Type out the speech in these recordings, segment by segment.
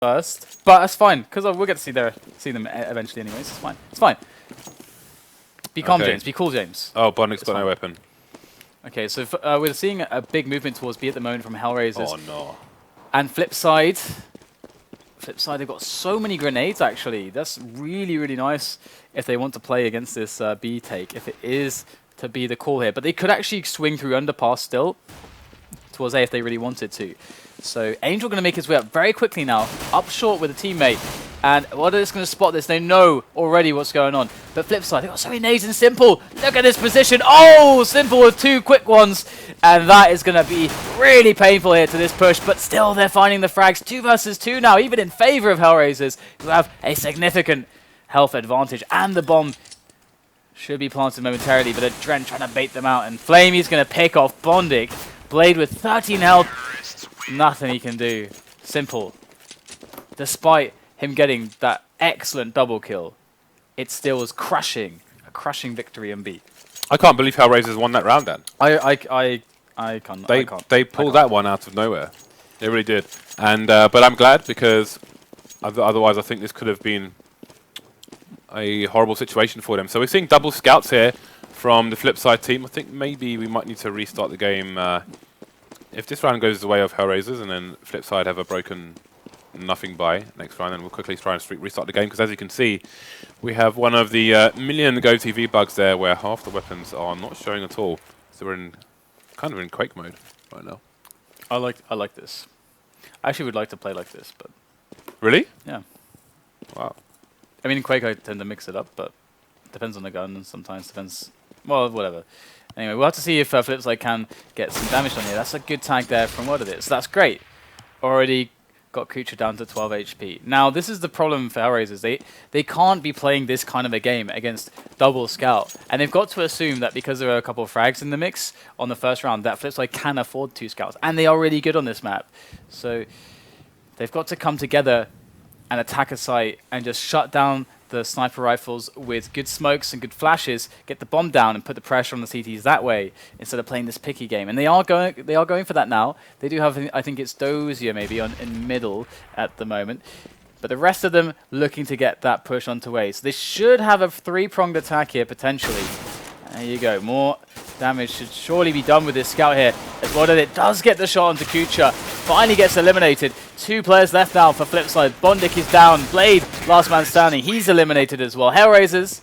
first, but that's fine because we'll get to see them eventually anyways. It's fine. It's fine. Be calm, James. Be cool, James. Oh, Bondic's got no weapon. Okay, so we're seeing a big movement towards B at the moment from HellRaisers. Oh no. And Flipside, they've got so many grenades actually. That's really, really nice if they want to play against this B take, if it is to be the call here. But they could actually swing through underpass still towards A if they really wanted to. So Angel going to make his way up very quickly now, up short with a teammate. And what is going to spot this? They know already what's going on. But Flipside, they've got so many nades in Simple. Look at this position. Oh, Simple with 2 quick ones. And that is going to be really painful here to this push. But still, they're finding the frags. 2 versus 2 now, even in favor of HellRaisers, who have a significant health advantage. And the bomb should be planted momentarily. But Adren trying to bait them out. And Flamey's going to pick off Bondic. Blade with 13 health. Nothing he can do. Simple. Despite him getting that excellent double kill, it still was a crushing victory in B. I can't believe HellRaisers won that round then. I can't. They pulled that one out of nowhere. They really did. And but I'm glad because otherwise I think this could have been a horrible situation for them. So we're seeing double scouts here from the Flipside team. I think maybe we might need to restart the game if this round goes the way of HellRaisers and then Flipside have a broken nothing by next round, and we'll quickly try and restart the game because as you can see we have one of the million Go TV bugs there where half the weapons are not showing at all. So we're kind of in Quake mode right now. I like this. I actually would like to play like this, but really? Yeah. Wow. I mean in Quake I tend to mix it up, but it depends on the gun and sometimes depends, well, whatever. Anyway, we'll have to see if Flipside can get some damage on here. That's a good tag there from what it is. So that's great. Already got Kucha down to 12 HP. Now, this is the problem for HellRaisers. They can't be playing this kind of a game against double scout. And they've got to assume that because there are a couple of frags in the mix on the first round, that Flipside can afford 2 scouts. And they are really good on this map. So they've got to come together and attack a site and just shut down the sniper rifles with good smokes and good flashes, get the bomb down and put the pressure on the CTs that way instead of playing this picky game. And they are going for that now. They do have, I think it's Dozier maybe in middle at the moment. But the rest of them looking to get that push onto A. So they should have a 3-pronged attack here potentially. There you go. More damage should surely be done with this scout here. As well as it does get the shot onto Kucha. Finally gets eliminated. 2 players left now for Flipside. Bondic is down. Blade, last man standing. He's eliminated as well. HellRaisers,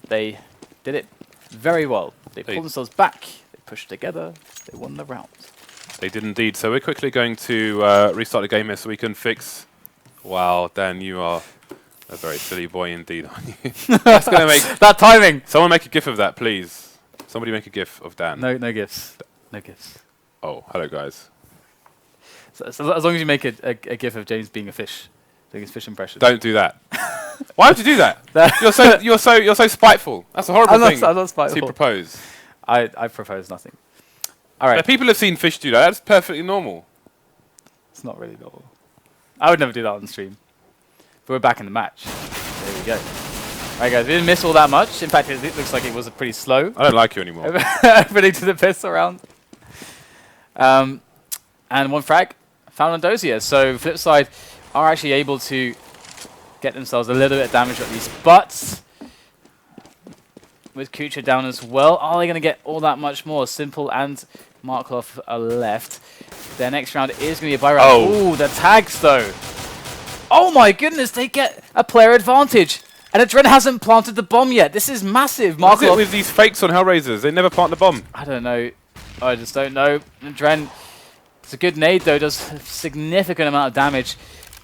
they did it very well. They pulled themselves back. They pushed together. They won the round. They did indeed. So we're quickly going to restart the game here so we can fix... Wow, Dan, you are a very silly boy indeed, aren't you? That's going to make... That timing! Someone make a gif of that, please. Somebody make a gif of Dan. No gifs. No gifs. Oh, hello, guys. So as long as you make a gif of James being a fish, doing his fish impression. Don't do that. Why would you do that? you're so spiteful. That's a horrible thing I'm not spiteful. to propose. I propose nothing. All right. But people have seen fish do that. That's perfectly normal. It's not really normal. I would never do that on stream. But we're back in the match. There we go. All right, guys. We didn't miss all that much. In fact, it looks like it was pretty slow. I don't like you anymore. Opening to the pistol round. And 1 frag found on Dozier. So Flipside are actually able to get themselves a little bit of damage at least. But with Kucha down as well, are they going to get all that much more? Simple and Markloff are left. Their next round is going to be a buy round. Oh, the tags though. Oh my goodness, they get a player advantage. And Adren hasn't planted the bomb yet. This is massive. What's it with these fakes on HellRaisers? They never plant the bomb. I don't know. I just don't know. Adren, it's a good nade though. Does a significant amount of damage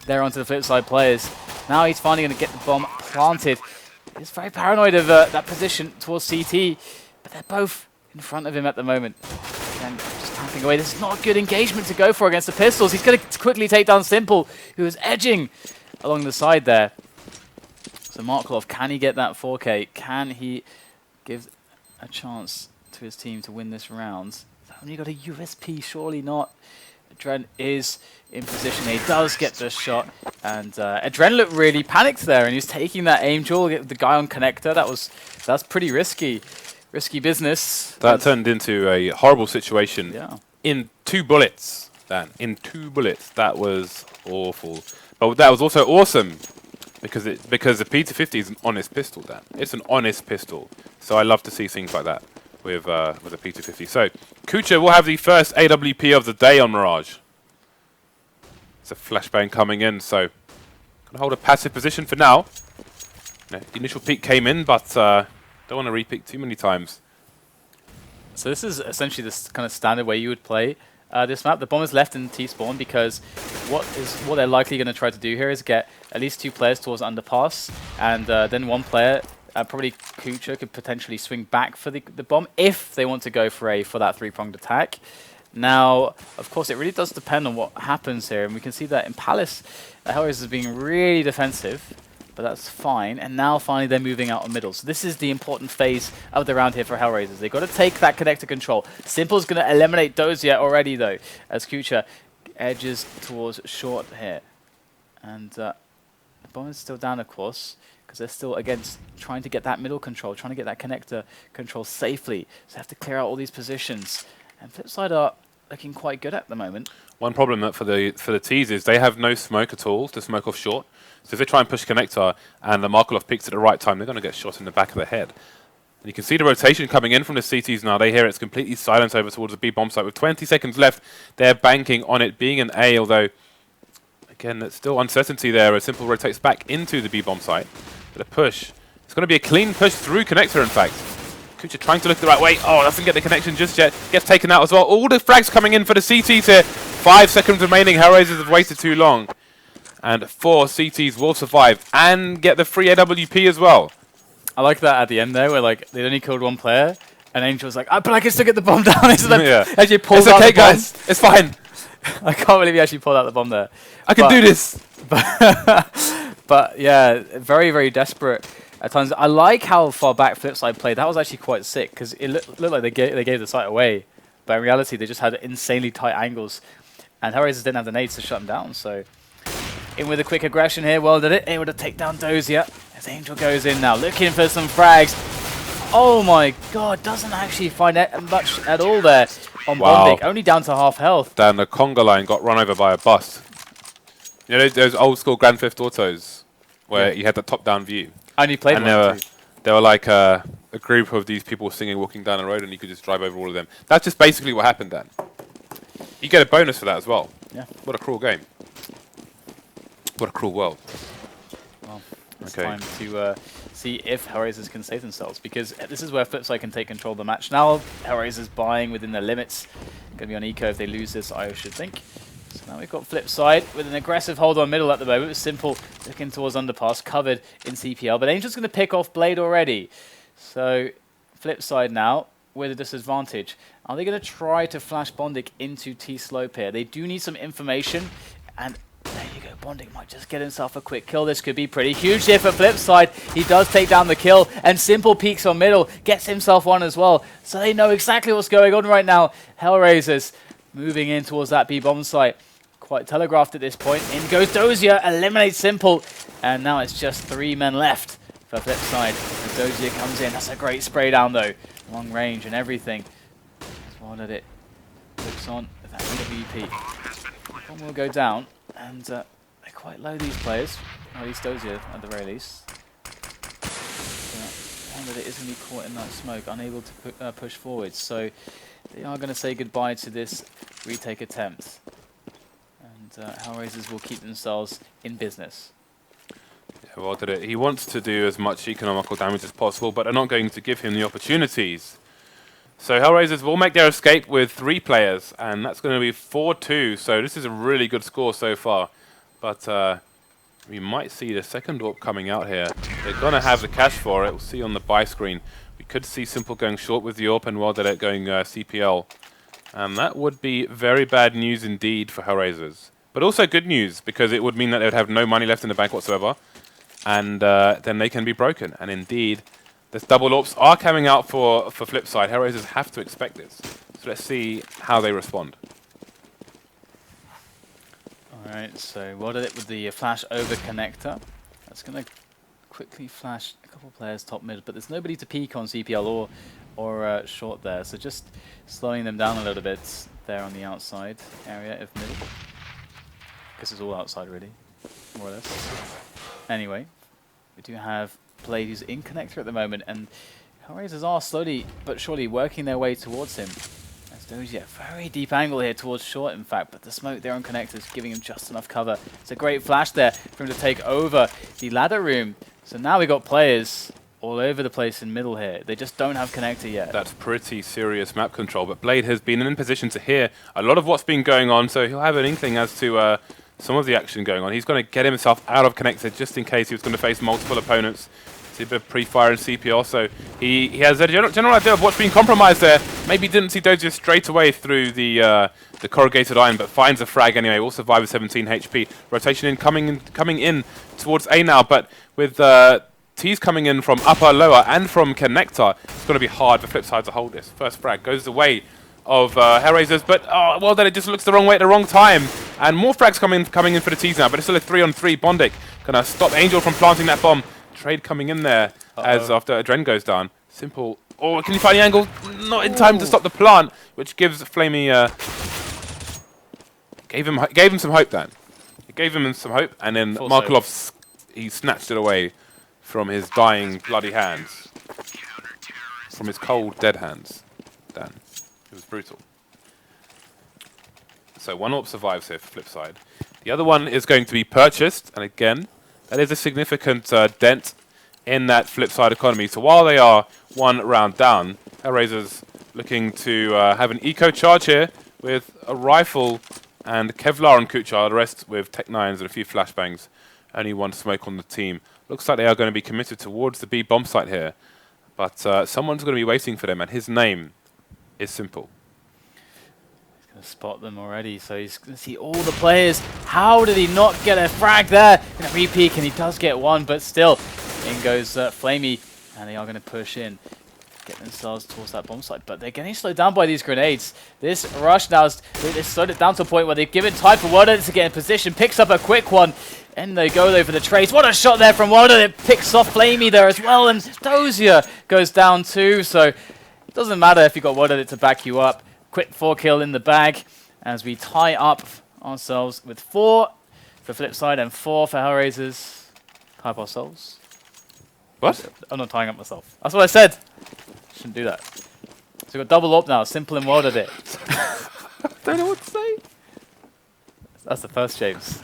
there onto the Flipside players. Now he's finally going to get the bomb planted. He's very paranoid of that position towards CT. But they're both in front of him at the moment. And just tapping away. This is not a good engagement to go for against the pistols. He's going to quickly take down Simple, who is edging along the side there. So Markloff, can he get that 4K? Can he give a chance to his team to win this round? He's only got a USP, surely not. Adren is in position. He does get the shot. And Adren looked really panicked there, and he was taking that aim duel, the guy on connector. That's pretty risky. Risky business. That turned into a horrible situation in 2 bullets. Dan. In 2 bullets. That was awful. But that was also awesome because the P250 is an honest pistol, Dan. It's an honest pistol. So I love to see things like that with a P250. So Kucha will have the first AWP of the day on Mirage. It's a flashbang coming in, so gonna hold a passive position for now. The initial peek came in, but don't want to re-peek too many times. So this is essentially this kind of standard way you would play this map. The bomb is left in T-spawn because what they're likely going to try to do here is get at least 2 players towards underpass, and then 1 player, probably Kucha, could potentially swing back for the bomb if they want to go for that 3-pronged attack. Now, of course, it really does depend on what happens here, and we can see that in Palace, HellRaisers is being really defensive. But that's fine, and now finally they're moving out of middle. So this is the important phase of the round here for HellRaisers. They've got to take that connector control. Simple's going to eliminate Dozier already, though, as Kucha edges towards short here. And the bomb is still down, of course, because they're still, again, trying to get that middle control, trying to get that connector control safely. So they have to clear out all these positions. And Flipside are looking quite good at the moment. One problem for the T's is they have no smoke at all to smoke off short. So if they try and push connector and the Markelov peaks at the right time, they're going to get shot in the back of the head. And you can see the rotation coming in from the CTs now. They hear it's completely silent over towards the B bomb site. With 20 seconds left, they're banking on it being an A, although, again, there's still uncertainty there as Simple rotates back into the B bomb site. But a push. It's going to be a clean push through connector, in fact. Kucha trying to look the right way. Oh, doesn't get the connection just yet. Gets taken out as well. All the frags coming in for the CTs here. 5 seconds remaining. HellRaisers have waited too long. And 4 CTs will survive and get the free AWP as well. I like that at the end there, where like they only killed 1 player, and Angel was like, "But I can still get the bomb down." So yeah. Actually pulled it's out okay, the bomb. guys. It's fine. I can't believe he actually pulled out the bomb there. I can do this. But yeah, very, very desperate at times. I like how far back Flipside played. That was actually quite sick because it looked like they gave the site away, but in reality they just had insanely tight angles, and HellRaisers didn't have the nades to shut them down. So in with a quick aggression here, well did it, able to take down Dozier as Angel goes in now, looking for some frags. Oh my god, doesn't actually find much at all there on Bondic, only down to half health. Then the conga line got run over by a bus. You know those old school Grand Theft Autos where you had the top down view? I only played one too. They were like a group of these people singing walking down the road and you could just drive over all of them. That's just basically what happened then. You get a bonus for that as well. Yeah. What a cruel game. What a cruel world. Well, it's time to see if HellRaisers can save themselves, because this is where Flipside can take control of the match. Now HellRaisers buying within their limits. Going to be on eco if they lose this, I should think. So now we've got Flipside with an aggressive hold on middle at the moment. Simple looking towards underpass, covered in CPL. But Angel's going to pick off Blade already. So Flipside now with a disadvantage. Are they going to try to flash Bondic into T-Slope here? They do need some information, and there you go, Bondic might just get himself a quick kill. This could be pretty huge here for Flipside. He does take down the kill, and Simple peeks on middle, gets himself one as well. So they know exactly what's going on right now. HellRaisers moving in towards that B-bomb site. Quite telegraphed at this point. In goes Dozier, eliminates Simple, and now it's just 3 men left for Flipside. As Dozier comes in, that's a great spray down though. Long range and everything. As well that it looks on with that AWP. One will go down. And they're quite low, these players, or at least Dozier at the very least. One that it is going to be caught in that smoke, unable to push forward. So they are going to say goodbye to this retake attempt. And HellRaisers will keep themselves in business. Yeah, well did it. He wants to do as much economical damage as possible, but they're not going to give him the opportunities. So HellRaisers will make their escape with 3 players, and that's going to be 4-2. So this is a really good score so far. But we might see the second AWP coming out here. They're going to have the cash for it. We'll see on the buy screen. We could see Simple going short with the AWP and Wildedet going CPL. And that would be very bad news indeed for HellRaisers. But also good news, because it would mean that they would have no money left in the bank whatsoever. And then they can be broken. And indeed, this double AWPs are coming out for Flipside. HellRaisers have to expect this. So let's see how they respond. Alright, so what did it with the flash over connector? That's going to quickly flash a couple players top mid, but there's nobody to peek on CPL or short there. So just slowing them down a little bit. there on the outside area of middle. Because it's all outside really, more or less. Anyway, we do have Blade who's in connector at the moment, and HellRaisers are slowly but surely working their way towards him. As Dozier, very deep angle here towards short in fact, but the smoke there on connector is giving him just enough cover. It's a great flash there for him to take over the ladder room. So now we got players all over the place in middle here. They just don't have connector yet. That's pretty serious map control, but Blade has been in position to hear a lot of what's been going on, so he'll have an inkling as to some of the action going on. He's going to get himself out of connector just in case he was going to face multiple opponents. See a bit of pre-fire and CPR, so he has a general idea of what's being compromised there. Maybe didn't see Dozier straight away through the corrugated iron, but finds a frag anyway. Will survive with 17 HP. Rotation in coming in towards A now, but with T's coming in from upper, lower, and from connector, it's going to be hard for Flipside to hold this. First frag goes the way of HellRaisers, but well then it just looks the wrong way at the wrong time. And more frags coming in for the T's now, but it's still a 3-on-3. Bondic gonna stop Angel from planting that bomb. Trade coming in there as after Adren goes down. Simple. Oh, can you find the angle? Not in time to stop the plant, which gives Flamey gave him some hope then. It gave him some hope, and then Markelov he snatched it away from his dying bloody hands, from his cold dead hands. Dan, it was brutal. So one AWP survives here for Flipside. The other one is going to be purchased, and again, that is a significant dent in that Flipside economy. So while they are one round down, HellRaisers looking to have an eco charge here with a rifle and Kevlar on Kuchar, the rest with Tech 9s and a few flashbangs. Only one smoke on the team. Looks like they are going to be committed towards the B bomb site here. But someone's going to be waiting for them, and his name is simple. He's going to spot them already, so he's going to see all the players. How did he not get a frag there? In a re-peek, and he does get one, but still, in goes Flamey, and they are going to push in, get themselves towards that bomb site. But they're getting slowed down by these grenades. This rush now is slowed it down to a point where they've given time for Warden to get in position, picks up a quick one. And they go though for the trace. What a shot there from Warden. It picks off Flamey there as well. And Dozier goes down too. So it doesn't matter if you got Warden to back you up. Quick 4-kill in the bag as we tie up ourselves with 4 for Flipside and 4 for HellRaisers. Tie up ourselves. What? I'm not tying up myself. That's what I said. Shouldn't do that. So we've got double up now. Simple and Warden it. Don't know what to say. That's the first, James.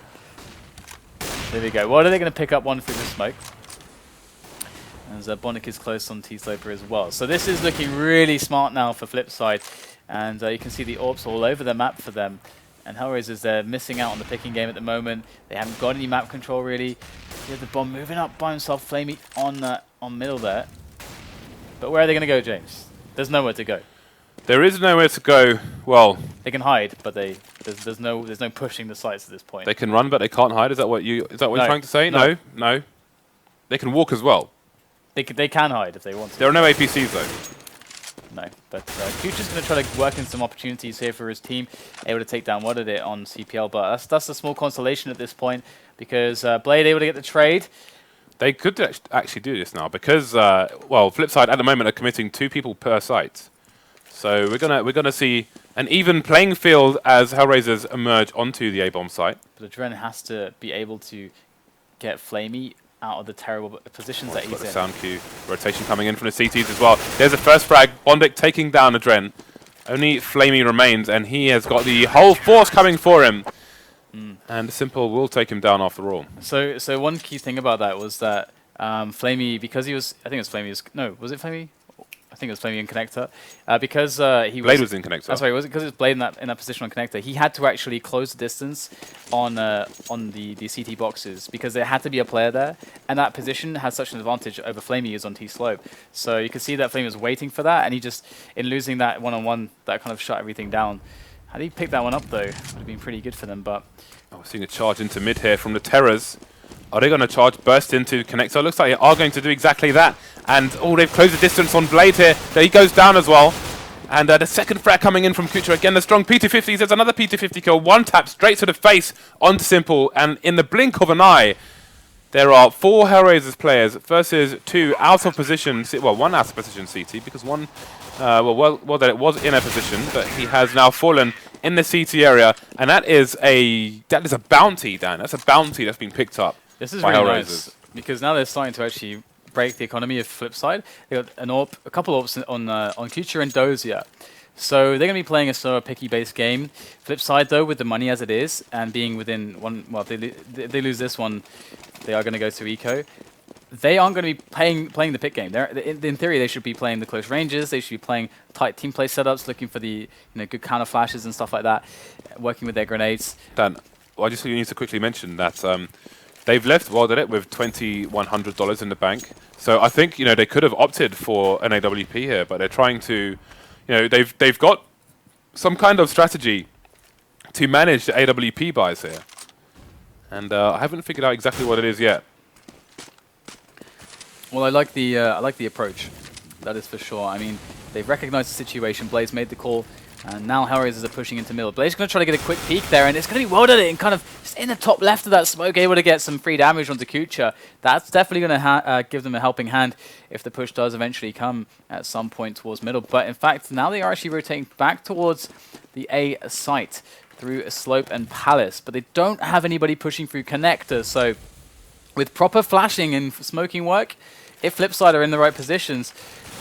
There we go. What are they going to pick up one through the smoke? As Bondic is close on T-Sloper as well. So this is looking really smart now for Flipside. And you can see the AWPs all over the map for them. And HellRaisers, they're missing out on the picking game at the moment. They haven't got any map control really. You have the bomb moving up by himself, Flamey on middle there. But where are they going to go, James? There's nowhere to go. There is nowhere to go. Well, they can hide, but there's no pushing the sites at this point. They can run, but they can't hide. Is that what you're trying to say? No. They can walk as well. They can hide if they want to. There are no APCs though. No, but Kucha's going to try to work in some opportunities here for his team, able to take down what it on CPL. But that's a small consolation at this point because Blade able to get the trade. They could actually do this now because well, Flipside at the moment are committing 2 people per site. So we're gonna see an even playing field as HellRaisers emerge onto the A-bomb site. But Adren has to be able to get Flamey out of the terrible positions that he's in. Sound cue. Rotation coming in from the CTs as well. There's a first frag. Bondic taking down Adren. Only Flamey remains, and he has got the whole force coming for him. And Simple will take him down after all. So one key thing about that was that Flamey, because he was, I think it was Flamey, was it Flamey? I think it was Flamey in connector. Because Blade was in connector. That's right, because it was Blade in that position on connector. He had to actually close the distance on the CT boxes because there had to be a player there, and that position has such an advantage over Flamey is on T-slope. So you can see that Flamey was waiting for that, and he just, in losing that one-on-one, that kind of shut everything down. Had he picked that one up though, would have been pretty good for them. But we're seeing a charge into mid here from the Terrors. Are they going to charge, burst into connector? Looks like they are going to do exactly that. And they've closed the distance on Blade here. There he goes down as well. And the second frag coming in from Kucha. Again, the strong P250s. There's another P250 kill. One tap straight to the face onto Simple. And in the blink of an eye, there are 4 HellRaisers players versus 2 out of position. Well, 1 out of position CT because one, well, that it was in a position, but he has now fallen in the CT area, and that is a bounty, Dan. That's a bounty that's been picked up. This is by really HellRaisers. nice because now they're starting to actually break the economy of Flipside. They got an AWP, a couple of AWPs on Kucha and Dozier. So they're going to be playing a sort of picky-based game. Flipside, though, with the money as it is, and being within one, well, if they lose this one, they are going to go to eco. They aren't going to be playing the pick game. In theory, they should be playing the close ranges. They should be playing tight team play setups, looking for the good counter flashes and stuff like that, working with their grenades. Dan, well, I just need to quickly mention that they've left World Edit with $2,100 in the bank. So I think they could have opted for an AWP here, but they're trying to, they've got some kind of strategy to manage the AWP buys here, and I haven't figured out exactly what it is yet. Well, I like the approach. That is for sure. I mean, they've recognized the situation. Blaze made the call, and now HellRaisers are pushing into middle. Blaze is going to try to get a quick peek there, and it's going to be World Edit and kind of just in the top left of that smoke, able to get some free damage onto Kucha. That's definitely going to give them a helping hand if the push does eventually come at some point towards middle. But in fact, now they are actually rotating back towards the A site through Slope and Palace, but they don't have anybody pushing through Connector. So with proper flashing and smoking work, if Flipside are in the right positions,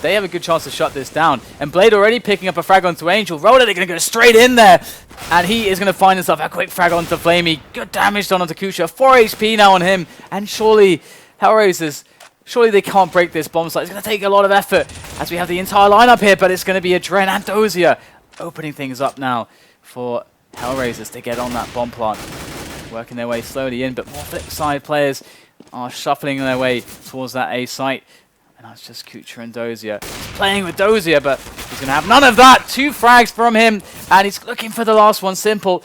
they have a good chance to shut this down. And Blade already picking up a frag onto Angel. Roller, they're going to go straight in there. And he is going to find himself a quick frag onto Flamey. Good damage done onto Kucha. 4 HP now on him. And surely, HellRaisers, surely they can't break this bomb site. It's going to take a lot of effort as we have the entire lineup here. But it's going to be a Dren and Dozier opening things up now for HellRaisers to get on that bomb plant. Working their way slowly in, but more Flipside players are shuffling their way towards that A site. And that's just Kucha and Dozier. He's playing with Dozier, but he's going to have none of that. 2 frags from him, and he's looking for the last one. Simple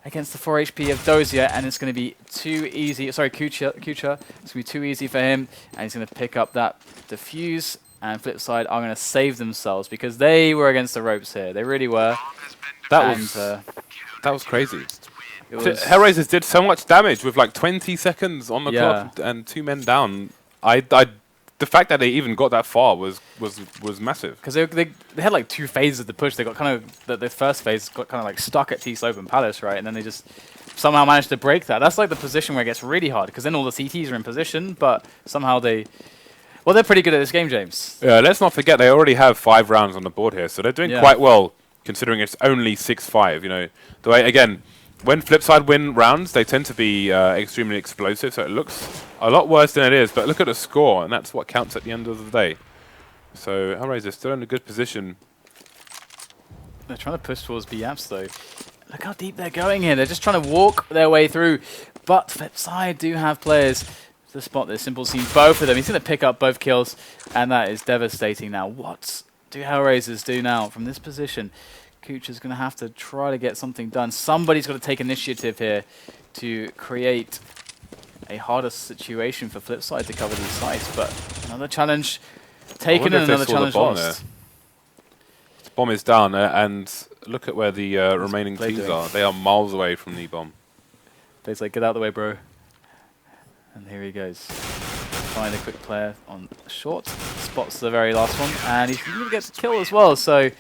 against the 4 HP of Dozier, and it's going to be too easy. Sorry, Kucha. It's going to be too easy for him, and he's going to pick up that defuse. And Flipside are going to save themselves because they were against the ropes here. They really were. That was crazy. HellRaisers did so much damage with like 20 seconds on the clock and 2 men down. The fact that they even got that far was massive. Because they had like 2 phases of the push. They got kind of the first phase got kind of like stuck at T-Slope and Palace, right? And then they just somehow managed to break that. That's like the position where it gets really hard because then all the CTs are in position, but somehow they're pretty good at this game, James. Yeah, let's not forget they already have 5 rounds on the board here, so they're doing quite well considering it's only 6-5. The way again. When Flipside win rounds, they tend to be extremely explosive, so it looks a lot worse than it is. But look at the score, and that's what counts at the end of the day. So HellRaisers still in a good position. They're trying to push towards B-Apps, though. Look how deep they're going here. They're just trying to walk their way through. But Flipside do have players to spot this. Simple seeing both of them. He's going to pick up both kills, and that is devastating now. What do HellRaisers do now from this position? Kucha's going to have to try to get something done. Somebody's got to take initiative here to create a harder situation for Flipside to cover these sites. But another challenge taken and another challenge lost. The bomb is down, and look at where the remaining teams are. They are miles away from the bomb. Blade's like, get out of the way, bro. And here he goes. Find a quick player on short. Spots the very last one, and he's going to get the kill as well. So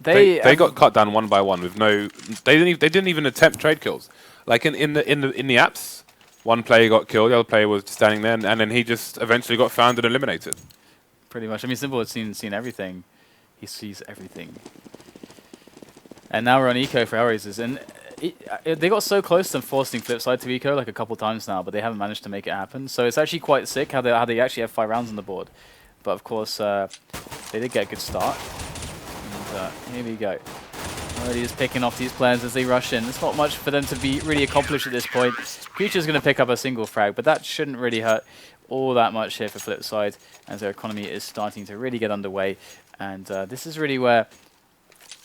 They got cut down one by one with no. They didn't even attempt trade kills. Like in the apps, one player got killed, the other player was standing there, and then he just eventually got found and eliminated. Pretty much. I mean, Simple has seen everything. He sees everything. And now we're on eco for HellRaisers, and they got so close to forcing Flipside to eco like a couple times now, but they haven't managed to make it happen. So it's actually quite sick how they actually have 5 rounds on the board. But of course, they did get a good start. Here we go. Already just picking off these players as they rush in. There's not much for them to be really accomplished at this point. Kucha's going to pick up a single frag, but that shouldn't really hurt all that much here for Flipside as their economy is starting to really get underway. And this is really where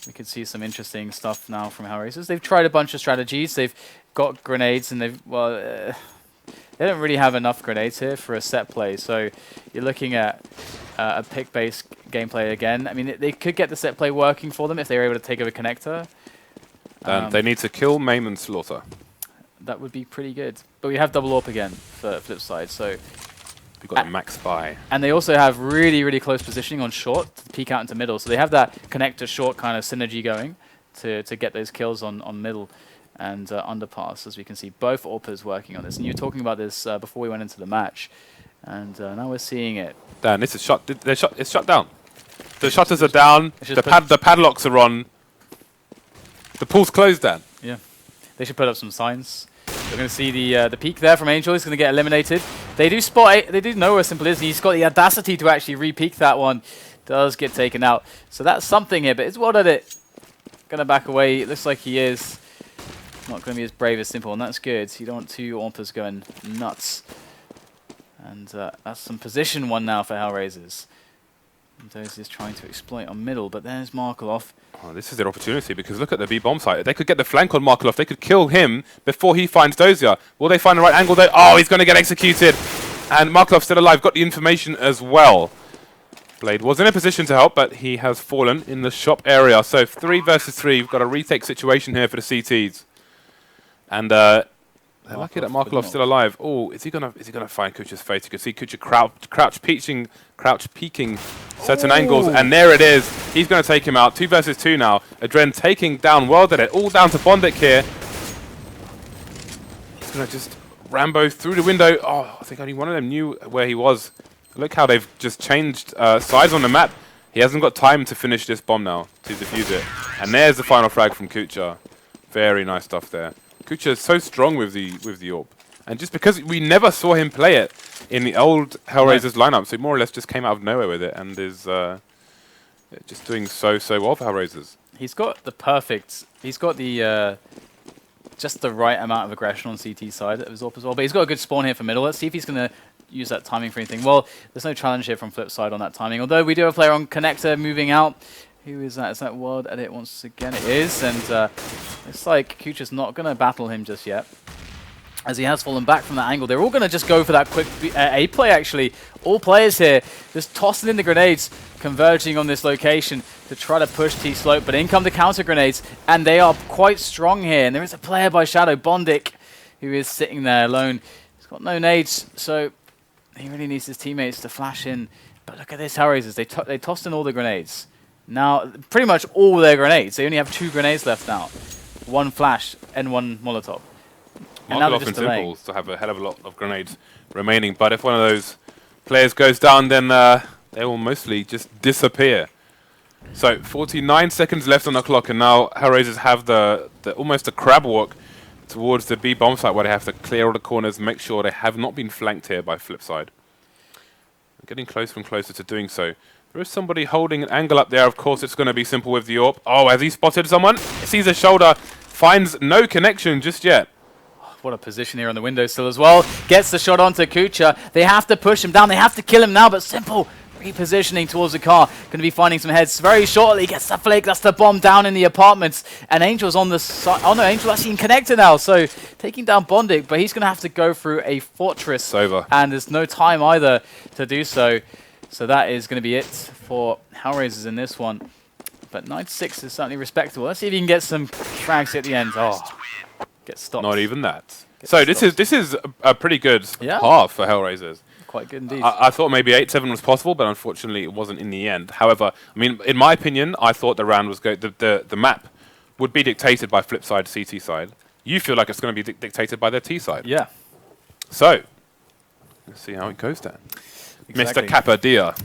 we could see some interesting stuff now from HellRaisers. They've tried a bunch of strategies. They've got grenades, and they don't really have enough grenades here for a set play. So you're looking at a pick-based gameplay again. I mean, they could get the set play working for them if they were able to take over connector. They need to kill, maim, and slaughter. That would be pretty good. But we have double AWP again for Flipside, so we've got a max buy. And they also have really, really close positioning on short to peek out into middle. So they have that connector short kind of synergy going. to get those kills on middle and underpass, as we can see both AWPers working on this. And you were talking about this before we went into the match, and now we're seeing it. Dan, this is shut. It's shut down. The shutters are down. The padlocks are on. The pool's closed, Dan. Yeah, they should put up some signs. We're going to see the peek there from Angel. He's going to get eliminated. They do spot. They do know where Simple is. He's got the audacity to actually re-peek that one. Does get taken out. So that's something here. But it's what at it. Going to back away. It looks like he is not going to be as brave as Simple, and that's good. You don't want two AWPers going nuts. And that's some position one now for HellRaisers. Those is trying to exploit on middle, but there's Markelov. Oh, this is their opportunity, because look at the B bomb site. They could get the flank on Markelov. They could kill him before he finds Dozier. Will they find the right angle though? Oh, he's going to get executed. And Markelov's still alive. Got the information as well. Blade was in a position to help, but he has fallen in the shop area. So 3 versus 3. We've got a retake situation here for the CTs. And they're lucky that Markelov's still alive. Oh, is he gonna find Kucha's face? You can see Kucha crouch peeking certain angles, and there it is. He's gonna take him out. 2 versus 2 now. Adren taking down World at it. All down to Bondik here. He's gonna just Rambo through the window. Oh, I think only one of them knew where he was. Look how they've just changed sides on the map. He hasn't got time to finish this bomb now, to defuse it. And there's the final frag from Kucha. Very nice stuff there. Kucha is so strong with the AWP. And just because we never saw him play it in the old HellRaisers lineup, so he more or less just came out of nowhere with it and is just doing so well for HellRaisers. He's got the perfect, he's got the just the right amount of aggression on CT side of his AWP as well, but he's got a good spawn here for middle. Let's see if he's going to use that timing for anything. Well, there's no challenge here from Flipside on that timing, although we do have a player on connector moving out. Who is that? Is that World Edit once again? It is, and it's like Kucha's not going to battle him just yet, as he has fallen back from that angle. They're all going to just go for that quick A play, actually. All players here just tossing in the grenades, converging on this location to try to push T-Slope, but in come the counter grenades, and they are quite strong here. And there is a player by Shadow, Bondik, who is sitting there alone. He's got no nades, so he really needs his teammates to flash in. But look at this, HellRaisers. They tossed in all the grenades. Now, pretty much all their grenades. They only have 2 grenades left now. 1 flash and 1 Molotov. And now they're just delaying. Simple to have a hell of a lot of grenades remaining, but if one of those players goes down, then they will mostly just disappear. So 49 seconds left on the clock, and now HellRaisers have the almost a crab walk towards the B bomb site, where they have to clear all the corners, make sure they have not been flanked here by Flipside. Getting closer and closer to doing so. There is somebody holding an angle up there. Of course, it's going to be Simple with the AWP. Oh, has he spotted someone? Sees a shoulder, finds no connection just yet. What a position here on the windowsill as well. Gets the shot onto Kucha. They have to push him down. They have to kill him now, but Simple repositioning towards the car. Going to be finding some heads very shortly. Gets the flick. That's the bomb down in the apartments. And Angel's on the side. Oh no, Angel actually in connector now. So taking down Bondik, but he's going to have to go through a fortress. It's over. And there's no time either to do so. So that is going to be it for HellRaisers in this one. But 9-6 is certainly respectable. Let's see if you can get some frags at the end. Oh, get stopped. Not even that. So this is a pretty good half for HellRaisers. Quite good indeed. I thought maybe 8-7 was possible, but unfortunately it wasn't in the end. However, I mean, in my opinion, I thought the round was the map would be dictated by Flipside CT side. You feel like it's going to be dictated by their T side. Yeah. So let's see how it goes then. Exactly. Mr. Capadia.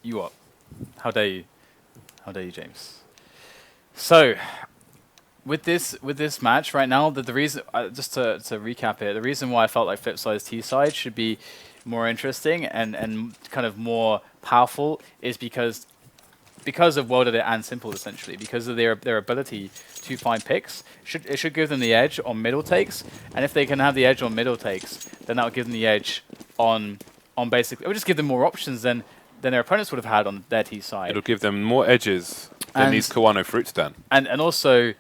You up? How dare you? How dare you, James? So, with this match right now, the reason just to recap it, the reason why I felt like Flipside's T side should be more interesting and kind of more powerful is because of World Edit and Simple, essentially, because of their ability to find picks. It should give them the edge on middle takes, and if they can have the edge on middle takes, then that will give them the edge on basically. It would just give them more options than their opponents would have had on their T side. It'll give them more edges than these Kawano fruits, Dan. And also,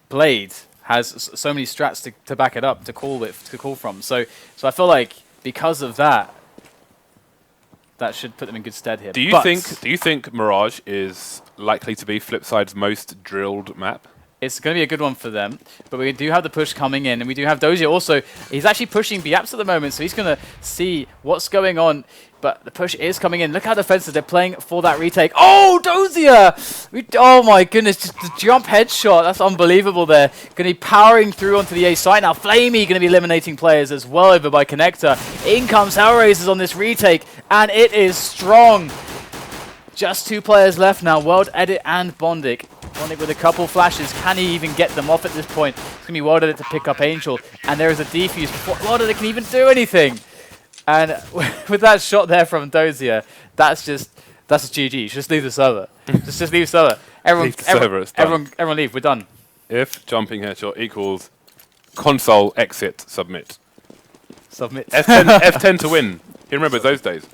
Blade has so many strats to back it up, to call from. So I feel like because of that should put them in good stead here. Do you think Mirage is likely to be Flipside's most drilled map? It's going to be a good one for them, but we do have the push coming in, and we do have Dozier also. He's actually pushing Biaps at the moment, so he's going to see what's going on, but the push is coming in. Look how defensive they're playing for that retake. Oh, Dozier! Oh my goodness, just the jump headshot. That's unbelievable there. Going to be powering through onto the A site now. Flamey going to be eliminating players as well over by Connector. In comes HellRaisers on this retake, and it is strong. Just 2 players left now, World Edit and Bondic. Bondic with a couple flashes. Can he even get them off at this point? It's going to be World Edit to pick up Angel. And there is a defuse before World Edit can even do anything. And with that shot there from Dozier, that's a GG. Just leave the server. just leave the server. Everyone leave. We're done. If jumping headshot equals console exit submit. Submit. F10 to win. You remember those days?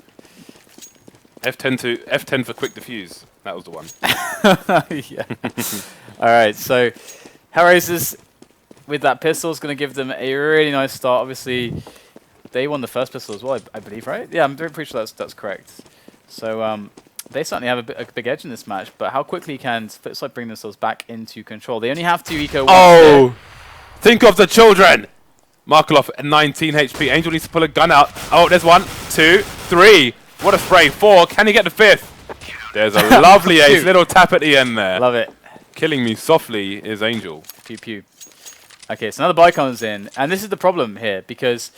F10 for quick defuse. That was the one. Yeah. All right. So HellRaisers with that pistol is going to give them a really nice start. Obviously, they won the first pistol as well, I believe, right? Yeah, I'm pretty sure that's correct. So they certainly have a big edge in this match. But how quickly can Flipsid bring themselves back into control? They only have 2 eco. Oh, think of the children. Markelov at 19 HP. Angel needs to pull a gun out. Oh, there's 1, 2, 3. What a spray. 4. Can he get the 5th? There's a lovely ace. Little tap at the end there. Love it. Killing me softly is Angel. Pew pew. Okay, so another buy comes in. And this is the problem here, because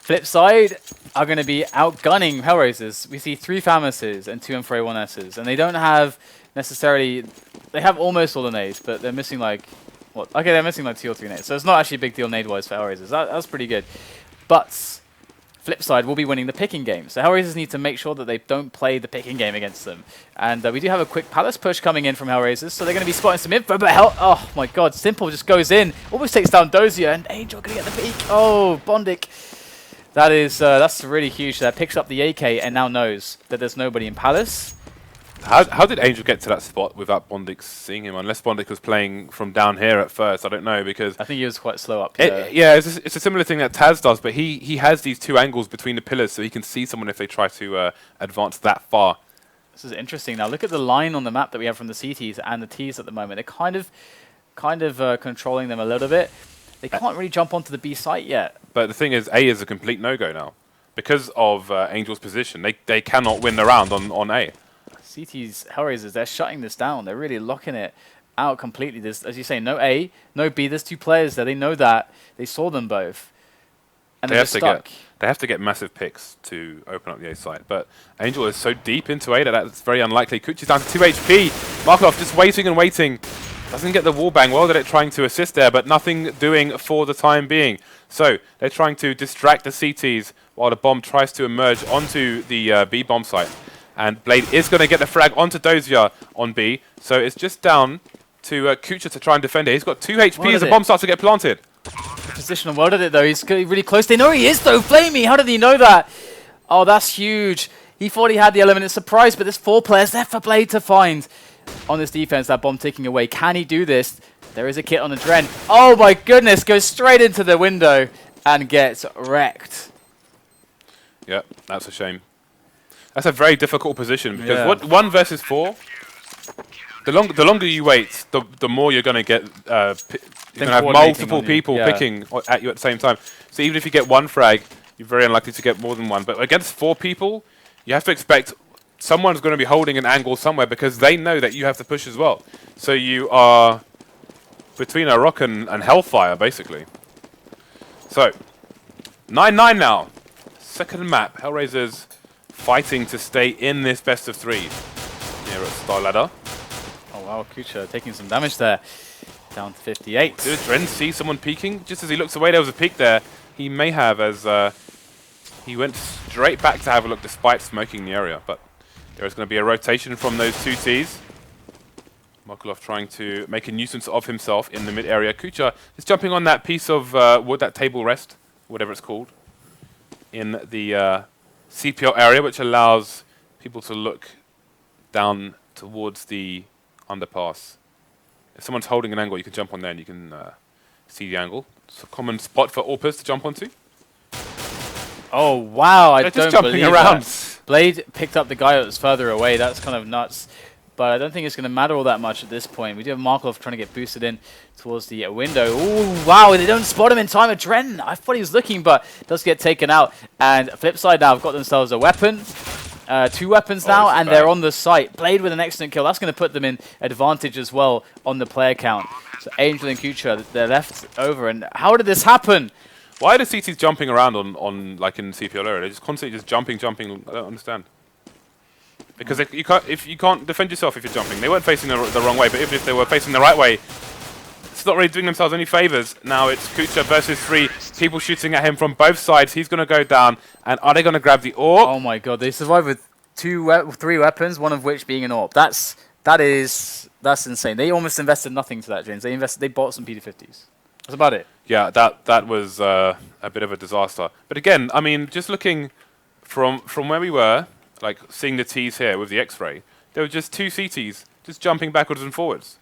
Flipside are going to be outgunning HellRaisers. We see 3 Famouses and 2 M4A1Ss. And they don't have necessarily... They have almost all the nades, but they're missing like... What? Okay, they're missing like 2 or 3 nades. So it's not actually a big deal nade-wise for HellRaisers. That's pretty good. But Flipside will be winning the picking game. So HellRaisers need to make sure that they don't play the picking game against them. And we do have a quick Palace push coming in from HellRaisers, so they're going to be spotting some info, but oh my god, Simple just goes in, almost takes down Dozier, and Angel going to get the peek. Oh, Bondic. That's really huge. That picks up the AK and now knows that there's nobody in Palace. How did Angel get to that spot without Bondic seeing him? Unless Bondic was playing from down here at first, I don't know, because... I think he was quite slow up here. Yeah, it's a similar thing that Taz does, but he has these 2 angles between the pillars, so he can see someone if they try to advance that far. This is interesting. Now look at the line on the map that we have from the CTs and the Ts at the moment. They're kind of controlling them a little bit. They can't really jump onto the B site yet. But the thing is, A is a complete no-go now. Because of Angel's position, they cannot win the round on A. CT's HellRaisers, they're shutting this down. They're really locking it out completely. There's, as you say, no A, no B. There's 2 players there. They know that. They saw them both. And they're just stuck. They have to get massive picks to open up the A site. But Angel is so deep into A that that's very unlikely. Kuchi's down to 2 HP. Markelov just waiting and waiting. Doesn't get the wall bang. Well, they're trying to assist there, but nothing doing for the time being. So they're trying to distract the CTs while the bomb tries to emerge onto the B bomb site. And Blade is going to get the frag onto Dozier on B. So it's just down to Kucha to try and defend it. He's got 2 HP as the bomb starts to get planted. Position on World Edit though. He's really close. They know he is though. Flamey, how did he know that? Oh, that's huge. He thought he had the element of surprise, but there's 4 players left for Blade to find. On this defense, that bomb ticking away. Can he do this? There is a kit on the Dren. Oh my goodness, goes straight into the window and gets wrecked. Yep, that's a shame. That's a very difficult position because 1 versus 4, the longer you wait, the more you're going to get. You're going to have multiple people picking at you at the same time. So even if you get 1 frag, you're very unlikely to get more than 1. But against 4 people, you have to expect someone's going to be holding an angle somewhere because they know that you have to push as well. So you are between a rock and hellfire, basically. So, 9-9 now. Second map. HellRaisers fighting to stay in this best of 3 here at StarLadder. Oh wow, Kucha taking some damage there. Down to 58. Did Dren see someone peeking? Just as he looks away, there was a peek there. He may have, as he went straight back to have a look despite smoking the area. But there is going to be a rotation from those 2 Ts. Markelov trying to make a nuisance of himself in the mid area. Kucha is jumping on that piece of wood, that table rest, whatever it's called, in the CPL area, which allows people to look down towards the underpass. If someone's holding an angle, you can jump on there and you can see the angle. It's a common spot for AWPers to jump onto. Oh wow, I don't just jumping believe around. That. Blade picked up the guy that was further away. That's kind of nuts. but I don't think it's going to matter all that much at this point. We do have Markov trying to get boosted in towards the window. Ooh, wow, they don't spot him in time. Adren, I thought he was looking, but does get taken out. And Flipside now have got themselves a weapon. 2 weapons now, and they're on the site. Blade with an excellent kill. That's going to put them in advantage as well on the player count. So Angel and Kucha, they're left over. And how did this happen? Why are the CTs jumping around on like in CPL area? They're just constantly just jumping. I don't understand. Because if you can't defend yourself if you're jumping. They weren't facing the wrong way, but even if they were facing the right way, it's not really doing themselves any favors. Now it's Kucha versus 3. People shooting at him from both sides. He's going to go down. And are they going to grab the AWP? Oh my god, they survived with 3 weapons, one of which being an AWP. That's insane. They almost invested nothing to that, James. They bought some PD50s. That's about it. Yeah, that was a bit of a disaster. But again, I mean, just looking from where we were, like seeing the T's here with the X-ray, there were just 2 CTs just jumping backwards and forwards.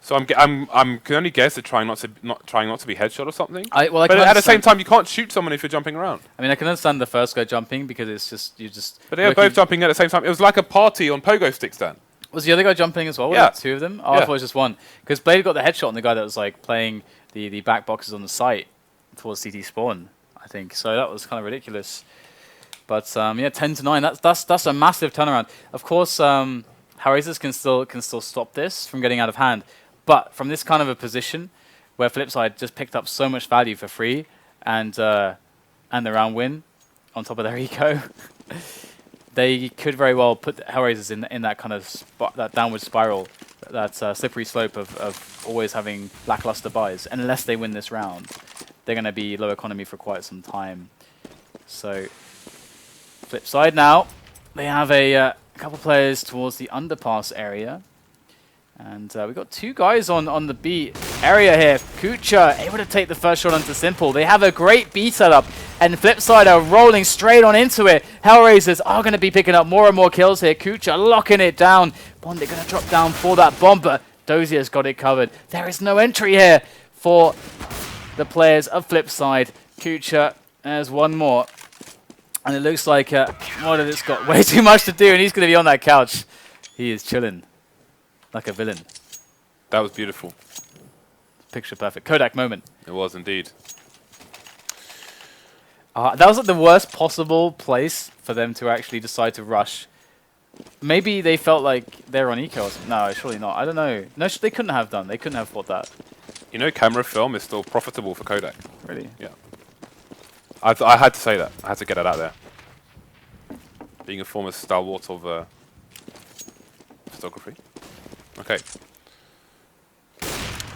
So I can only guess they're trying not to be headshot or something. But at the same time, you can't shoot someone if you're jumping around. I mean, I can understand the first guy jumping because it's just. But they were both jumping at the same time. It was like a party on pogo sticks, Dan. Was the other guy jumping as well? Yeah. 2 of them? Oh, yeah. I thought it was just 1. Because Blade got the headshot on the guy that was like playing the back boxes on the site towards CT spawn, I think. So that was kind of ridiculous. But yeah, 10-9. That's a massive turnaround. Of course, HellRaisers can still stop this from getting out of hand. But from this kind of a position, where Flipside just picked up so much value for free, and the round win on top of their eco, they could very well put HellRaisers in that kind of that downward spiral, that slippery slope of always having lackluster buys. And unless they win this round, they're going to be low economy for quite some time. So, Flipside now, they have a couple players towards the underpass area. And we've got 2 guys on the B area here. Kucha able to take the first shot onto Simple. They have a great B setup, and Flipside are rolling straight on into it. HellRaisers are going to be picking up more and more kills here. Kucha locking it down. Bondit going to drop down for that bomb, but Dozier's got it covered. There is no entry here for the players of Flipside. Kucha, there's one more. And it looks like Modit's got way too much to do, and he's going to be on that couch. He is chilling. Like a villain. That was beautiful. Picture perfect. Kodak moment. It was indeed. That was like the worst possible place for them to actually decide to rush. Maybe they felt like they're on eco. No, surely not. I don't know. No, they couldn't have done. They couldn't have fought that. You know, camera film is still profitable for Kodak. Really? Yeah. I had to say that. I had to get it out there. Being a former stalwart of photography. Okay.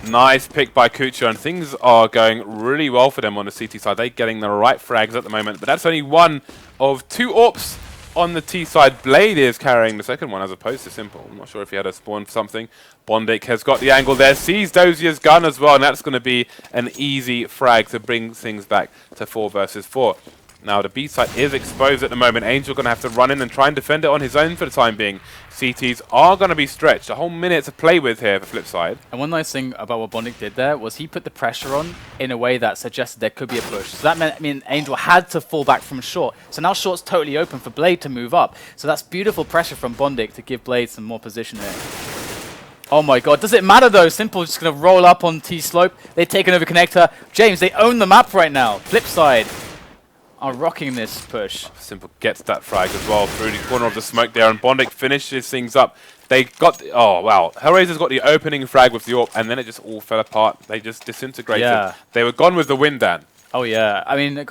Nice pick by Kucha, and things are going really well for them on the CT side. They're getting the right frags at the moment, but that's only 1 of 2 AWPs on the T side. Blade is carrying the second one as opposed to Simple. I'm not sure if he had a spawn for something. Bondik has got the angle there, sees Dozier's gun as well, and that's going to be an easy frag to bring things back to 4 versus 4. Now the B side is exposed at the moment. Angel going to have to run in and try and defend it on his own for the time being. CTs are going to be stretched. A whole minute to play with here for Flipside. And one nice thing about what Bondik did there was he put the pressure on in a way that suggested there could be a push. So that meant, Angel had to fall back from short. So now short's totally open for Blade to move up. So that's beautiful pressure from Bondik to give Blade some more position there. Oh my god, does it matter though? Simple just going to roll up on T-slope. They've taken over connector. James, they own the map right now. Flipside are rocking this push. Simple gets that frag as well through the corner of the smoke there, and Bondik finishes things up. They got oh wow, HellRaisers got the opening frag with the AWP, and then it just all fell apart. They just disintegrated. Yeah. They were gone with the wind, Dan. Oh yeah, I mean,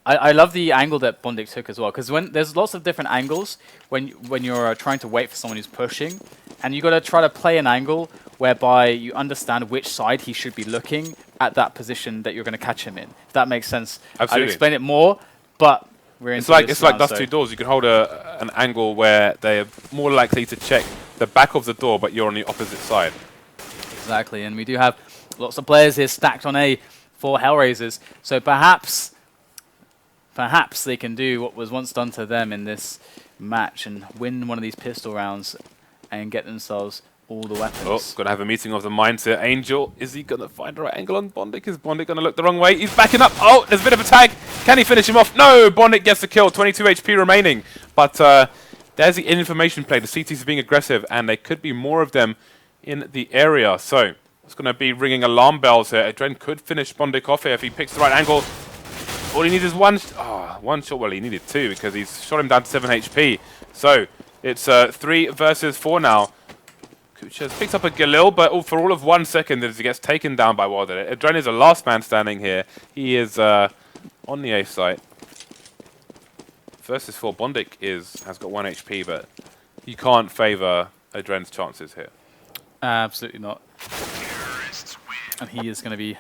I love the angle that Bondik took as well, because when there's lots of different angles when you're trying to wait for someone who's pushing, and you got to try to play an angle whereby you understand which side he should be looking at that position that you're going to catch him in. If that makes sense. Absolutely. I'll explain it more, but we're into it's like Dust 2 Doors. You can hold an angle where they're more likely to check the back of the door, but you're on the opposite side. Exactly, and we do have lots of players here stacked on A for HellRaisers, so perhaps they can do what was once done to them in this match and win one of these pistol rounds and get themselves all the weapons. Oh, going to have a meeting of the minds here. Angel, is he going to find the right angle on Bondik? Is Bondik going to look the wrong way? He's backing up. Oh, there's a bit of a tag. Can he finish him off? No, Bondik gets the kill. 22 HP remaining. But There's the information play. The CTs are being aggressive, and there could be more of them in the area. So it's going to be ringing alarm bells here. Adren could finish Bondik off here if he picks the right angle. All he needs is one shot. Well, he needed two because he's shot him down to 7 HP. So it's 3 versus 4 now. Kucha picks up a Galil, but for all of 1 second as he gets taken down by Wilder. Adren is the last man standing here. He is on the A site. Versus 4, Bondik has got 1 HP, but you can't favour Adren's chances here. Absolutely not. And he is going to be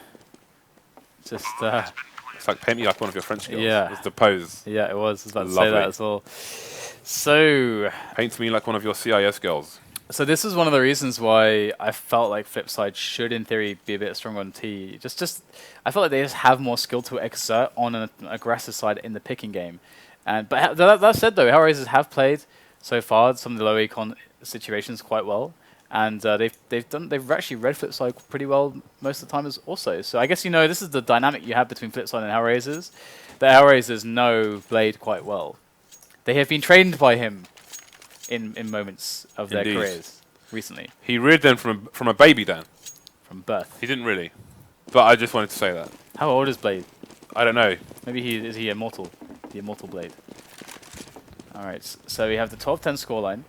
just... It's like paint me like one of your French girls. Yeah. It was the pose. Yeah, it was. I was about to Lovely. say that as well. So... Paint me like one of your CIS girls. So this is one of the reasons why I felt like Flipside should, in theory, be a bit stronger on T. I felt like they just have more skill to exert on an aggressive side in the picking game. But that said, though, HellRaisers have played so far some of the low econ situations quite well, and they've actually read Flipside pretty well most of the time also. So I guess this is the dynamic you have between Flipside and HellRaisers. The HellRaisers know Blade quite well. They have been trained by him in moments of their careers recently. He reared them from a baby, Dan. From birth. He didn't really, but I just wanted to say that. How old is Blade? I don't know. Maybe is he immortal? The immortal Blade. Alright, so we have the 12-10 scoreline.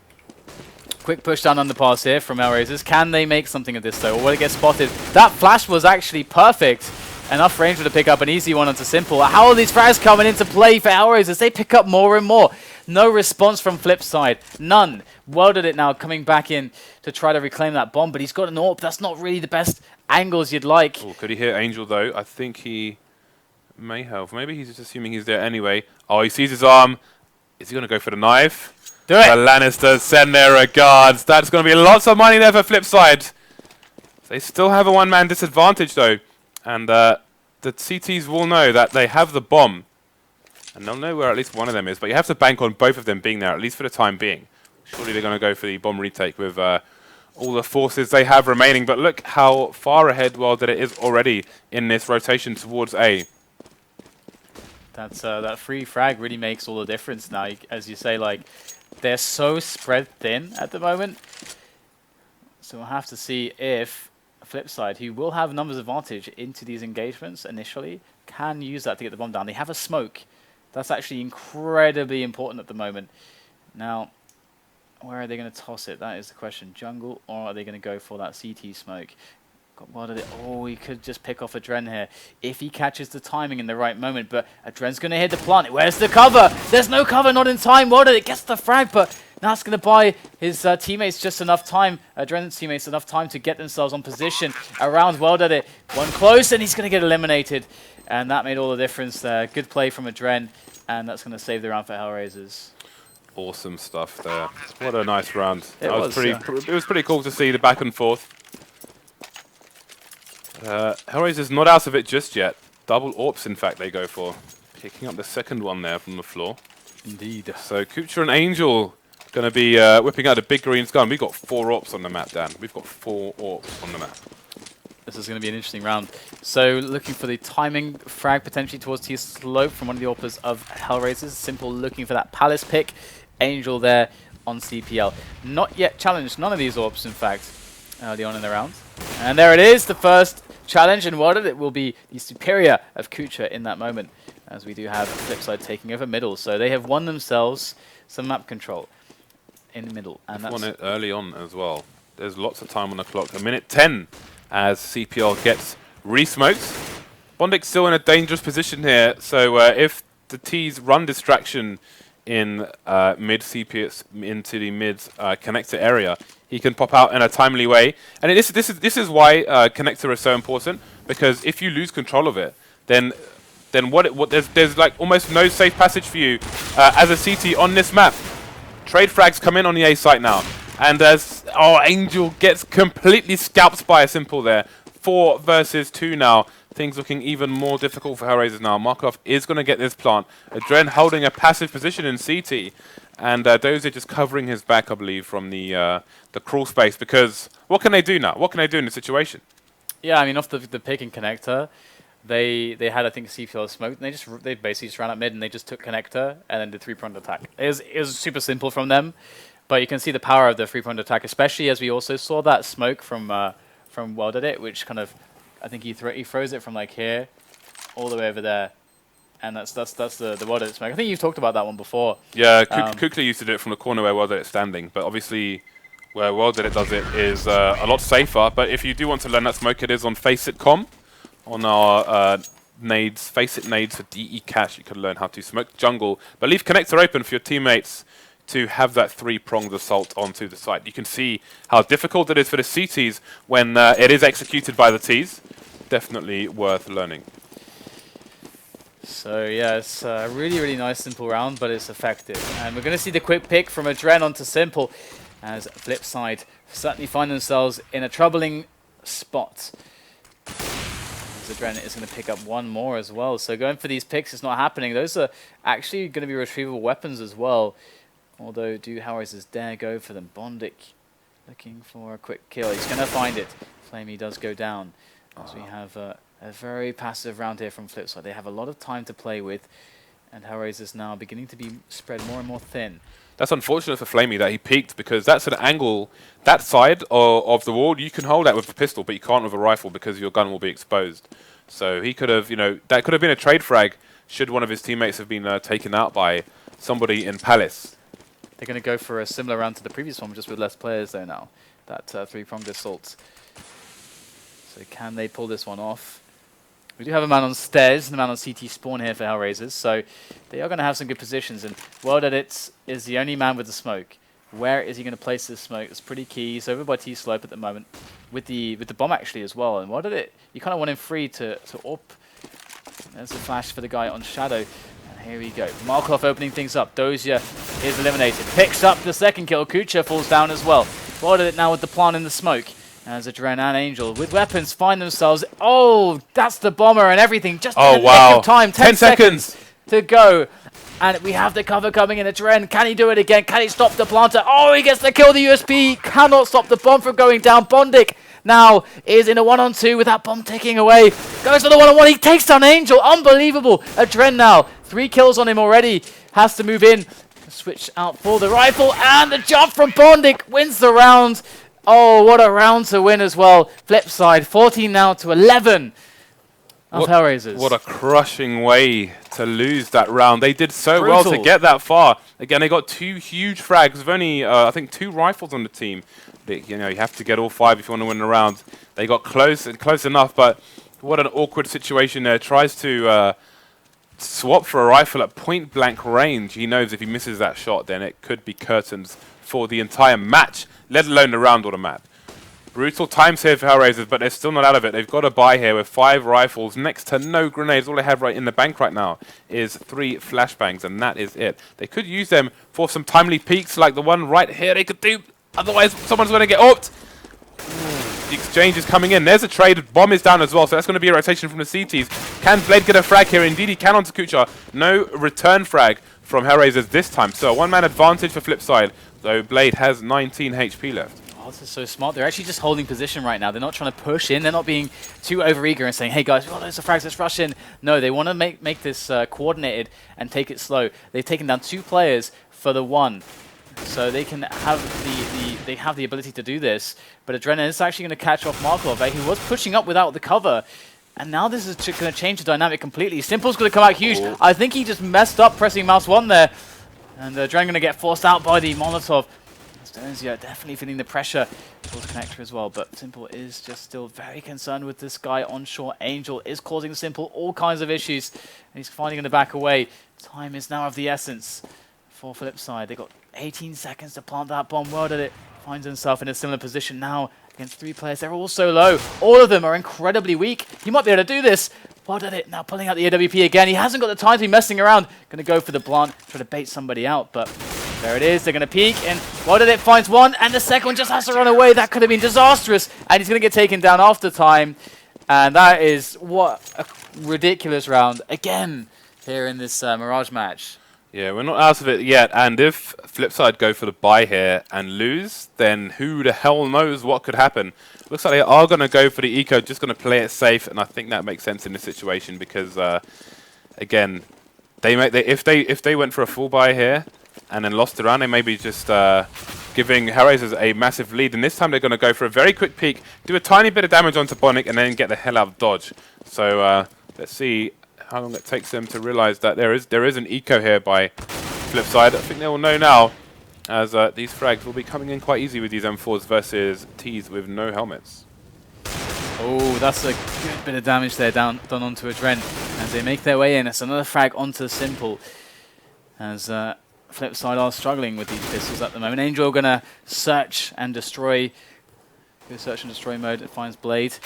Quick push down underpass here from HellRaisers. Can they make something of this though, or will it get spotted? That flash was actually perfect. Enough range to pick up an easy one onto Simple. How are these frags coming into play for HellRaisers? They pick up more and more. No response from Flipside. None. Welded it now, coming back in to try to reclaim that bomb, but he's got an AWP. That's not really the best angles you'd like. Oh, could he hit Angel though? I think he may have. Maybe he's just assuming he's there anyway. Oh, he sees his arm. Is he going to go for the knife? Do it! The Lannisters send their regards. That's going to be lots of money there for Flipside. They still have a one-man disadvantage though. And the CTs will know that they have the bomb. And they'll know where at least one of them is. But you have to bank on both of them being there, at least for the time being. Surely they're going to go for the bomb retake with all the forces they have remaining. But look how far ahead that it is already in this rotation towards A. That free frag really makes all the difference now. As you say, like, they're so spread thin at the moment. So we'll have to see if Flipside, who will have numbers advantage into these engagements initially, can use that to get the bomb down. They have a smoke. That's actually incredibly important at the moment. Now, where are they going to toss it? That is the question. Jungle, or are they going to go for that CT smoke? Oh, he could just pick off Adren here if he catches the timing in the right moment, but Adren's going to hit the plant. Where's the cover? There's no cover, not in time. It gets the frag, but now it's going to buy his teammates just enough time, Adren's teammates enough time to get themselves on position around It. One close, and he's going to get eliminated, and that made all the difference there. Good play from Adren, and that's going to save the round for HellRaisers. Awesome stuff there. What a nice round. It was pretty cool to see the back and forth. HellRaisers not out of it just yet. Double AWPs, in fact, they go for. Picking up the second one there from the floor. Indeed. So Kucha and Angel going to be whipping out a big green gun. We've got 4 AWPs on the map, Dan. We've got 4 AWPs on the map. This is going to be an interesting round. So looking for the timing frag potentially towards T slope from one of the AWPers of HellRaisers. Simple looking for that Palace pick. Angel there on CPL. Not yet challenged. None of these AWPs, in fact, early on in the round. And there it is, the first challenge, and it will be the superior of Kucha in that moment, as we do have Flipside taking over middle. So they have won themselves some map control in the middle. And that's won it early on as well. There's lots of time on the clock. 1:10 as CPL gets re-smoked. Bondik's still in a dangerous position here, so if the T's run distraction in mid CPS into the mid connector area, he can pop out in a timely way. And this is why connector is so important, because if you lose control of it, then there's like almost no safe passage for you as a CT on this map. Trade frags come in on the A site now, and Angel gets completely scalped by a Simple there. 4 versus 2 now. Things looking even more difficult for HellRaisers now. Markov is going to get this plant. Adren holding a passive position in CT. And Dozer just covering his back, I believe, from the crawl space. Because what can they do now? What can they do in this situation? Yeah, I mean, off the pick and connector, they had, I think, CPL smoked, and they basically just ran up mid and they just took connector and then did 3-pronged attack. It was super simple from them, but you can see the power of the 3-pronged attack, especially as we also saw that smoke from Welded It, which kind of, I think he throws it from like here all the way over there, and that's the Welded It smoke. I think you've talked about that one before. Yeah, Kukla used to do it from the corner where Welded It's standing, but obviously where Welded It does it is a lot safer. But if you do want to learn that smoke, it is on Faceit.com. On our nades, Faceit nades for DE cash, you can learn how to smoke jungle, but leave connector open for your teammates to have that 3-pronged assault onto the site. You can see how difficult it is for the CTs when it is executed by the Ts. Definitely worth learning. So yeah, it's a really, really nice simple round, but it's effective. And we're going to see the quick pick from Adren onto Simple, as Flipside certainly find themselves in a troubling spot. Adren is going to pick up one more as well. So going for these picks is not happening. Those are actually going to be retrievable weapons as well. Although, do HellRaisers dare go for them? Bondic looking for a quick kill. He's going to find it. Flamey does go down. As we have a very passive round here from Flipside. They have a lot of time to play with. And HellRaisers now beginning to be spread more and more thin. That's unfortunate for Flamey that he peeked, because that's an angle, that side of the wall, you can hold that with a pistol, but you can't with a rifle because your gun will be exposed. So he could have, that could have been a trade frag should one of his teammates have been taken out by somebody in Palace. They're going to go for a similar round to the previous one, just with less players there now. That 3-pronged assault. So can they pull this one off? We do have a man on stairs and a man on CT spawn here for HellRaisers, so they are going to have some good positions. And Welded It is the only man with the smoke. Where is he going to place this smoke? It's pretty key. He's over by T-Slope at the moment, with the bomb actually as well. And Welded It, you kind of want him free to AWP. There's a flash for the guy on Shadow. And here we go. Markov opening things up. Dozier is eliminated. Picks up the second kill. Kucha falls down as well. Welded It now with the plant in the smoke. As Adren and Angel with weapons find themselves. Oh, that's the bomber and everything. Just in the nick of time. 10 seconds to go. And we have the cover coming in. Adren, can he do it again? Can he stop the planter? Oh, he gets to kill the USP. Cannot stop the bomb from going down. Bondic now is in a 1-on-2 with that bomb ticking away. Goes for the 1-on-1. He takes down Angel. Unbelievable. Adren now. 3 kills on him already. Has to move in. Switch out for the rifle. And the jump from Bondic wins the round. Oh, what a round to win as well. Flipside, 14 now to 11 of HellRaisers. What a crushing way to lose that round. They did so well to get that far. Again, they got 2 huge frags with only, I think, 2 rifles on the team. You have to get all 5 if you want to win the round. They got close enough, but what an awkward situation there. Tries to swap for a rifle at point-blank range. He knows if he misses that shot, then it could be curtains for the entire match, let alone the round or the map. Brutal times here for HellRaisers, but they're still not out of it. They've got a buy here with 5 rifles, next to no grenades. All they have right in the bank right now is 3 flashbangs, and that is it. They could use them for some timely peaks like the one right here they could do. Otherwise, someone's going to get AWP'd. The exchange is coming in. There's a trade. Bomb is down as well, so that's going to be a rotation from the CTs. Can Blade get a frag here? Indeed, he can onto Kucha. No return frag from HellRaisers this time. So a 1-man advantage for Flipside, though Blade has 19 HP left. Oh, this is so smart. They're actually just holding position right now. They're not trying to push in. They're not being too overeager and saying, hey guys, we've got loads of frags, let's rush in. No, they want to make this coordinated and take it slow. They've taken down 2 players for the 1. So they can have they have the ability to do this. But Adrenaline is actually going to catch off Markov, who was pushing up without the cover. And now this is going to change the dynamic completely. Simple's going to come out huge. Oh. I think he just messed up pressing mouse 1 there. And Adrenaline going to get forced out by the Molotov. Stonesia definitely feeling the pressure towards Connector as well, but Simple is just still very concerned with this guy onshore. Angel is causing Simple all kinds of issues, and he's finally going to back away. Time is now of the essence for Flipside. They got 18 seconds to plant that bomb. Welded It finds himself in a similar position now against 3 players. They're all so low. All of them are incredibly weak. He might be able to do this. Welded It now pulling out the AWP again. He hasn't got the time to be messing around. Going to go for the plant, try to bait somebody out, but there it is. They're going to peek, and Welded It finds one, and the second one just has to run away. That could have been disastrous, and he's going to get taken down after time. And that is what a ridiculous round again here in this Mirage match. Yeah, we're not out of it yet, and if Flipside go for the buy here and lose, then who the hell knows what could happen. Looks like they are going to go for the eco, just going to play it safe, and I think that makes sense in this situation because, again, if they went for a full buy here and then lost the round, they may be just giving HellRaisers a massive lead, and this time they're going to go for a very quick peek, do a tiny bit of damage onto Bonic, and then get the hell out of dodge. So let's see how long it takes them to realize that there is an eco here by Flipside. I think they will know now, as these frags will be coming in quite easy with these M4s versus Ts with no helmets. Oh, that's a good bit of damage there done onto a Dren as they make their way in. It's another frag onto Simple as Flipside are struggling with these pistols at the moment. Angel going to search and destroy. Go search and destroy mode. It finds Blade.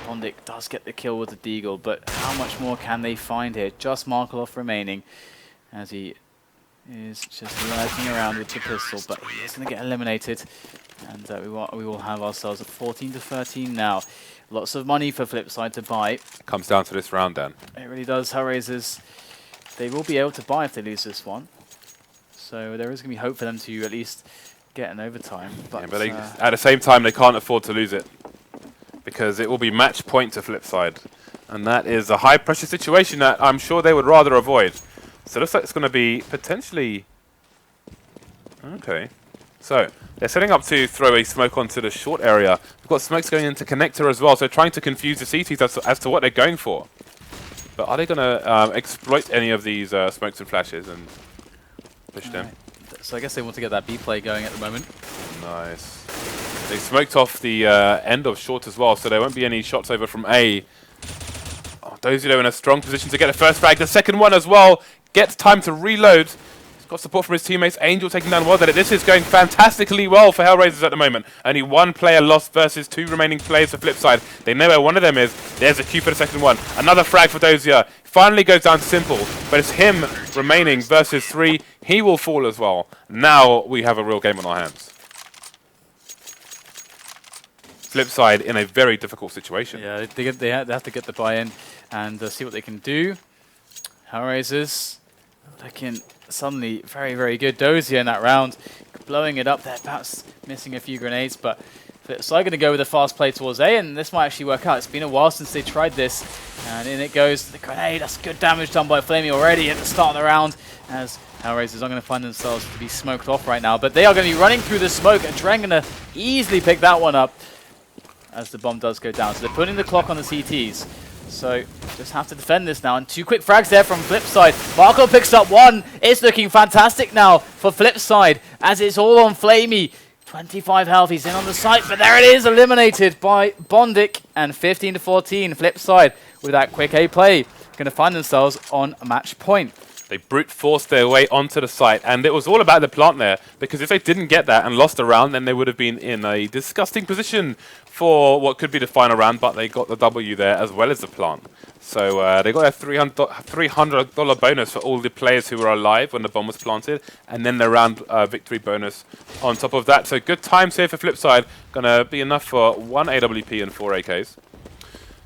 Bondic does get the kill with the Deagle, but how much more can they find here? Just Markelov remaining as he is just lurking around with the pistol, but he is going to get eliminated, and we will have ourselves at 14-13 now. Lots of money for Flipside to buy. Comes down to this round then. It really does. HellRaisers, they will be able to buy if they lose this one, so there is going to be hope for them to at least get an overtime. But, yeah, but at the same time, they can't afford to lose it, because it will be match point to Flipside. And that is a high pressure situation that I'm sure they would rather avoid. So it looks like it's going to be potentially... Okay. So they're setting up to throw a smoke onto the short area. We've got smokes going into connector as well, so trying to confuse the CTs as to what they're going for. But are they going to exploit any of these smokes and flashes and push them? So I guess they want to get that B play going at the moment. Nice. They smoked off the end of short as well, so there won't be any shots over from A. Oh, Dozio in a strong position to get the first frag. The second one as well. Gets time to reload. He's got support from his teammates. Angel taking down World Edit. This is going fantastically well for HellRaisers at the moment. Only one player lost versus two remaining players for Flipside. They know where one of them is. There's a Q for the second one. Another frag for Dozio. Finally goes down to Simple, but it's him remaining versus three. He will fall as well. Now we have a real game on our hands. Flipside in a very difficult situation. Yeah, they have to get the buy-in and see what they can do. HellRaisers looking suddenly very, very good. Dozier in that round, blowing it up there, perhaps missing a few grenades, but Flipside going to go with a fast play towards A, and this might actually work out. It's been a while since they tried this, and in it goes the grenade. That's good damage done by Flamey already at the start of the round, as HellRaisers are going to find themselves to be smoked off right now, but they are going to be running through the smoke, and Dren going to easily pick that one up as the bomb does go down. So they're putting the clock on the CTs. So just have to defend this now. And two quick frags there from Flipside. Marco picks up one. It's looking fantastic now for Flipside as it's all on Flamey. 25 health. He's in on the site, but there it is, eliminated by Bondic. And 15-14. Flipside with that quick A play going to find themselves on a match point. They brute forced their way onto the site, and it was all about the plant there, because if they didn't get that and lost a round, then they would have been in a disgusting position for what could be the final round, but they got the W there as well as the plant. So they got a $300 bonus for all the players who were alive when the bomb was planted, and then the round victory bonus on top of that. So good times here for Flipside, going to be enough for 1 AWP and 4 AKs.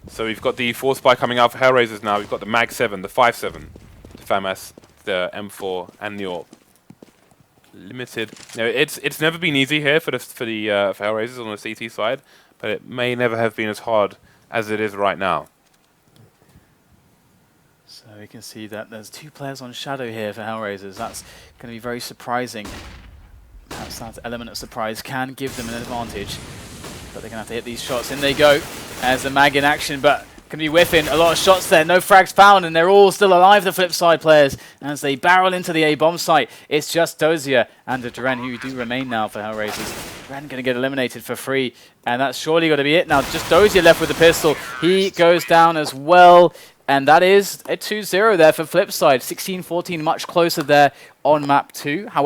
So we've got the 4 spy coming out for HellRaisers now. We've got the Mag 7, the 5.7. FAMAS, the M4, and the AWP. Limited. No, it's never been easy here for HellRaisers on the CT side, but it may never have been as hard as it is right now. So we can see that there's 2 players on Shadow here for HellRaisers. That's going to be very surprising. Perhaps that element of surprise can give them an advantage, but they're going to have to hit these shots. In they go as the Mag in action, but can be whiffing a lot of shots there. No frags found, and they're all still alive, the Flipside players, as they barrel into the A bomb site. It's just Dozier and the Dren who do remain now for HellRaisers. Dren going to get eliminated for free, and that's surely got to be it now. Just Dozier left with the pistol. He goes down as well, and that is a 2-0 there for Flipside. 16-14, much closer there on map 2. However,